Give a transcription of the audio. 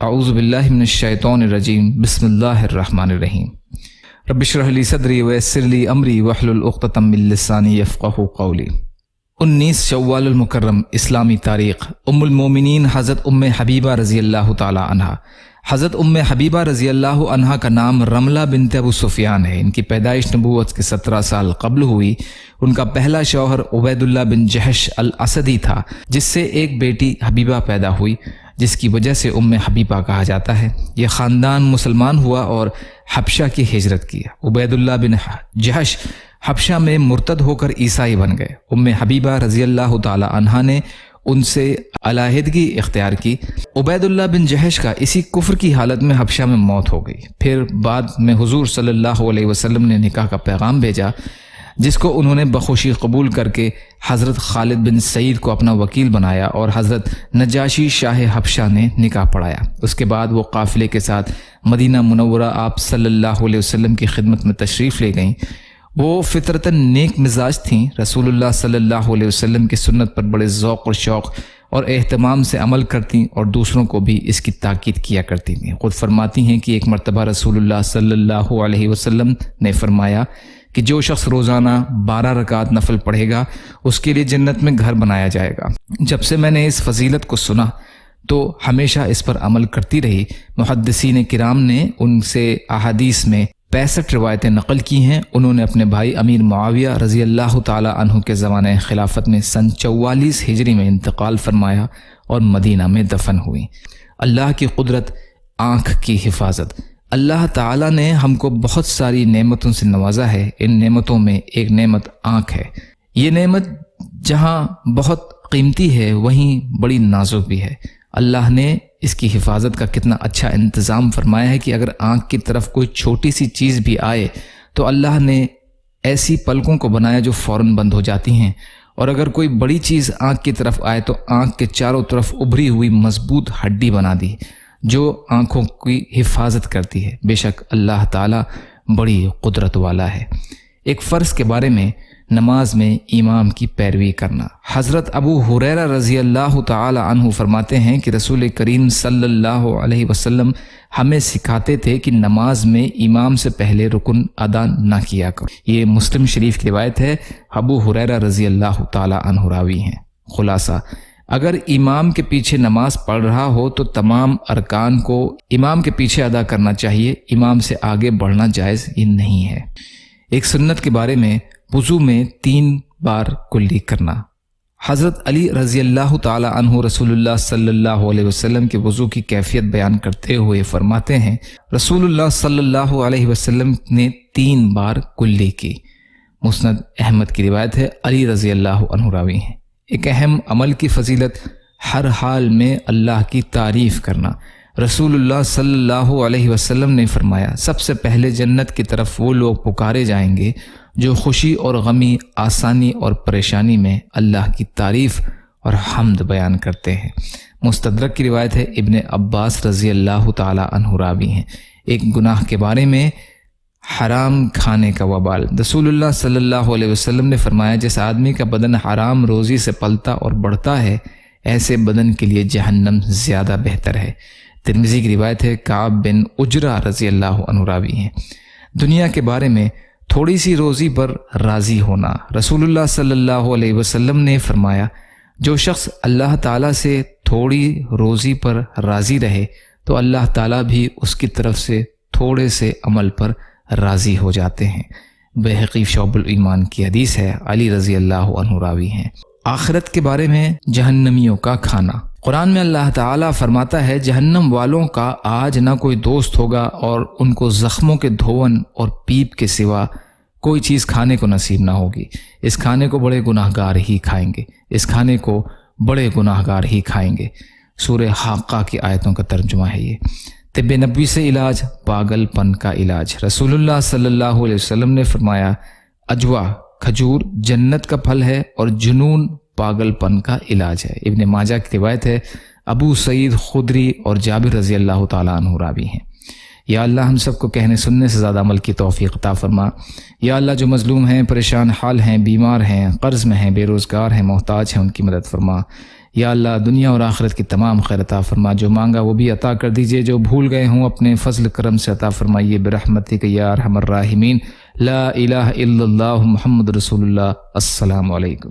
اعوذ باللہ من الشیطان الرجیم بسم اللہ الرحمن الرحیم رب اشرح لی صدری ویسر لی امری واحلل عقدۃ من لسانی یفقہوا قولی۔ 19 شوال المکرم اسلامی تاریخ۔ ام المومنین حضرت ام حبیبہ رضی اللہ تعالی عنہا۔ حضرت ام حبیبہ رضی اللہ عنہا کا نام رملہ بنت ابو سفیان ہے۔ ان کی پیدائش نبوت کے 17 سال قبل ہوئی۔ ان کا پہلا شوہر عبید اللہ بن جحش الاسدی تھا، جس سے ایک بیٹی حبیبہ پیدا ہوئی، جس کی وجہ سے ام حبیبہ کہا جاتا ہے۔ یہ خاندان مسلمان ہوا اور حبشہ کی ہجرت کی۔ عبید اللہ بن جحش حبشہ میں مرتد ہو کر عیسائی بن گئے۔ ام حبیبہ رضی اللہ تعالی عنہا نے ان سے علیحدگی اختیار کی۔ عبید اللہ بن جحش کا اسی کفر کی حالت میں حبشہ میں موت ہو گئی۔ پھر بعد میں حضور صلی اللہ علیہ وسلم نے نکاح کا پیغام بھیجا، جس کو انہوں نے بخوشی قبول کر کے حضرت خالد بن سعید کو اپنا وکیل بنایا اور حضرت نجاشی شاہ حبشہ نے نکاح پڑھایا۔ اس کے بعد وہ قافلے کے ساتھ مدینہ منورہ آپ صلی اللہ علیہ وسلم کی خدمت میں تشریف لے گئیں۔ وہ فطرتاً نیک مزاج تھیں۔ رسول اللہ صلی اللہ علیہ وسلم کی سنت پر بڑے ذوق اور شوق اور اہتمام سے عمل کرتی اور دوسروں کو بھی اس کی تاکید کیا کرتی تھیں۔ خود فرماتی ہیں کہ ایک مرتبہ رسول اللہ صلی اللہ علیہ وسلم نے فرمایا کہ جو شخص روزانہ 12 رکعت نفل پڑھے گا اس کے لیے جنت میں گھر بنایا جائے گا۔ جب سے میں نے اس فضیلت کو سنا تو ہمیشہ اس پر عمل کرتی رہی۔ محدثین کرام نے ان سے احادیث میں 65 روایتیں نقل کی ہیں۔ انہوں نے اپنے بھائی امیر معاویہ رضی اللہ تعالی عنہ کے زمانہ خلافت میں سن 44 ہجری میں انتقال فرمایا اور مدینہ میں دفن ہوئی۔ اللہ کی قدرت، آنکھ کی حفاظت۔ اللہ تعالیٰ نے ہم کو بہت ساری نعمتوں سے نوازا ہے۔ ان نعمتوں میں ایک نعمت آنکھ ہے۔ یہ نعمت جہاں بہت قیمتی ہے وہیں بڑی نازک بھی ہے۔ اللہ نے اس کی حفاظت کا کتنا اچھا انتظام فرمایا ہے کہ اگر آنکھ کی طرف کوئی چھوٹی سی چیز بھی آئے تو اللہ نے ایسی پلکوں کو بنایا جو فوراً بند ہو جاتی ہیں، اور اگر کوئی بڑی چیز آنکھ کی طرف آئے تو آنکھ کے چاروں طرف ابھری ہوئی مضبوط ہڈی بنا دی جو آنکھوں کی حفاظت کرتی ہے۔ بے شک اللہ تعالیٰ بڑی قدرت والا ہے۔ ایک فرض کے بارے میں، نماز میں امام کی پیروی کرنا۔ حضرت ابو ہریرہ رضی اللہ تعالی عنہ فرماتے ہیں کہ رسول کریم صلی اللہ علیہ وسلم ہمیں سکھاتے تھے کہ نماز میں امام سے پہلے رکن ادا نہ کیا کرو۔ یہ مسلم شریف کی روایت ہے۔ ابو ہریرہ رضی اللہ تعالی عنہ راوی ہیں۔ خلاصہ، اگر امام کے پیچھے نماز پڑھ رہا ہو تو تمام ارکان کو امام کے پیچھے ادا کرنا چاہیے۔ امام سے آگے بڑھنا جائز یہ نہیں ہے۔ ایک سنت کے بارے میں، وضو میں 3 بار کلی کرنا۔ حضرت علی رضی اللہ تعالی عنہ رسول اللہ صلی اللہ علیہ وسلم کے وضو کی کیفیت بیان کرتے ہوئے فرماتے ہیں، رسول اللہ صلی اللہ علیہ وسلم نے 3 بار کلی کی۔ مسند احمد کی روایت ہے۔ علی رضی اللہ عنہ راوی ہیں۔ ایک اہم عمل کی فضیلت، ہر حال میں اللہ کی تعریف کرنا۔ رسول اللہ صلی اللہ علیہ وسلم نے فرمایا، سب سے پہلے جنت کی طرف وہ لوگ پکارے جائیں گے جو خوشی اور غمی، آسانی اور پریشانی میں اللہ کی تعریف اور حمد بیان کرتے ہیں۔ مستدرک کی روایت ہے۔ ابن عباس رضی اللہ تعالی عنہ راوی ہیں۔ ایک گناہ کے بارے میں، حرام کھانے کا وبال۔ رسول اللہ صلی اللہ علیہ وسلم نے فرمایا، جس آدمی کا بدن حرام روزی سے پلتا اور بڑھتا ہے، ایسے بدن کے لیے جہنم زیادہ بہتر ہے۔ ترمذی کی روایت ہے۔ کعب بن عجرہ رضی اللہ عنہ راوی ہیں۔ دنیا کے بارے میں، تھوڑی سی روزی پر راضی ہونا۔ رسول اللہ صلی اللہ علیہ وسلم نے فرمایا، جو شخص اللہ تعالیٰ سے تھوڑی روزی پر راضی رہے تو اللہ تعالیٰ بھی اس کی طرف سے تھوڑے سے عمل پر راضی ہو جاتے ہیں۔ بہقی شعب الایمان کی حدیث ہے۔ علی رضی اللہ عنہ راوی ہیں۔ آخرت کے بارے میں، جہنمیوں کا کھانا۔ قرآن میں اللہ تعالیٰ فرماتا ہے، جہنم والوں کا آج نہ کوئی دوست ہوگا اور ان کو زخموں کے دھون اور پیپ کے سوا کوئی چیز کھانے کو نصیب نہ ہوگی۔ اس کھانے کو بڑے گناہ گار ہی کھائیں گے۔ اس کھانے کو بڑے گناہ گار ہی کھائیں گے۔ سورہ حاقہ کی آیتوں کا ترجمہ ہے یہ۔ طب نبوی سے علاج، پاگل پن کا علاج۔ رسول اللہ صلی اللہ علیہ وسلم نے فرمایا، اجوا، کھجور جنت کا پھل ہے اور جنون پاگل پن کا علاج ہے۔ ابن ماجہ کی روایت ہے۔ ابو سعید خدری اور جابر رضی اللہ تعالیٰ عنہ راوی ہیں۔ یا اللہ ہم سب کو کہنے سننے سے زیادہ عمل کی توفیق عطا فرما۔ یا اللہ جو مظلوم ہیں، پریشان حال ہیں، بیمار ہیں، قرض میں ہیں، بے روزگار ہیں، محتاج ہیں، ان کی مدد فرما۔ یا اللہ دنیا اور آخرت کی تمام خیر عطا فرما، جو مانگا وہ بھی عطا کر دیجئے، جو بھول گئے ہوں اپنے فضل کرم سے عطا فرمائیے برحمتک یا ارحم الراحمین۔ لا الہ الا اللہ محمد رسول اللہ۔ السلام علیکم۔